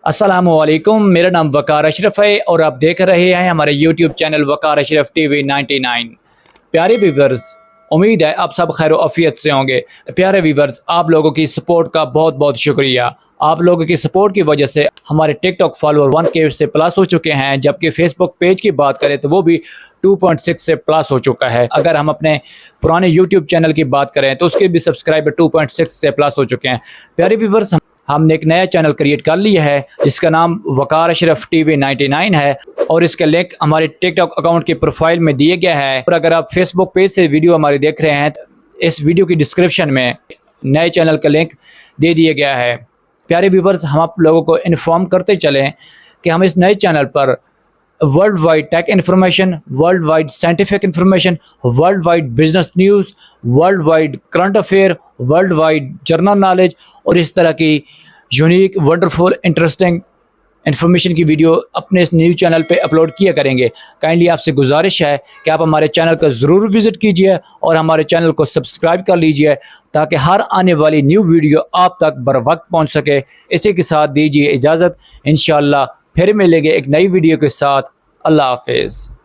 अस्सलामुअलैकुम, मेरा नाम वकार अशरफ है और आप देख रहे हैं हमारे यूट्यूब चैनल वकार अशरफ टीवी 99। प्यारे व्यूवर्स, उम्मीद है आप सब खैर आफियत से होंगे। प्यारे व्यूवर्स, आप लोगों की सपोर्ट का बहुत बहुत शुक्रिया। आप लोगों की सपोर्ट की वजह से हमारे टिकटॉक फॉलोअर 1K से प्लस हो चुके हैं, जबकि फेसबुक पेज की बात करें तो वो भी 2.6 से प्लस हो चुका है। अगर हम अपने पुराने यूट्यूब चैनल की बात करें तो उसके भी सब्सक्राइबर 2.6 से प्लस हो चुके हैं। प्यारे व्यूवर्स, हमने एक नया चैनल क्रिएट कर लिया है जिसका नाम वकार अशरफ टीवी 99 है और इसका लिंक हमारे टिकटॉक अकाउंट की प्रोफाइल में दिया गया है। और अगर आप फेसबुक पेज से वीडियो हमारी देख रहे हैं तो इस वीडियो की डिस्क्रिप्शन में नए चैनल का लिंक दे दिया गया है। प्यारे व्यूवर्स, हम आप लोगों को इन्फॉर्म करते चलें कि हम इस नए चैनल पर world wide tech information, world wide scientific information, world wide business news, world wide current affair, world wide general knowledge और इस तरह की यूनिक, वंडरफुल, इंटरेस्टिंग इन्फॉर्मेशन की वीडियो अपने इस न्यूज़ चैनल पे अपलोड किया करेंगे। काइंडली आपसे गुजारिश है कि आप हमारे चैनल को ज़रूर विज़िट कीजिए और हमारे चैनल को सब्सक्राइब कर लीजिए ताकि हर आने वाली न्यू वीडियो आप तक बर वक्त पहुँच सके। इसी के साथ दीजिए इजाज़त, इंशाअल्लाह फिर मिलेंगे एक नई वीडियो के साथ। अल्लाह हाफिज़।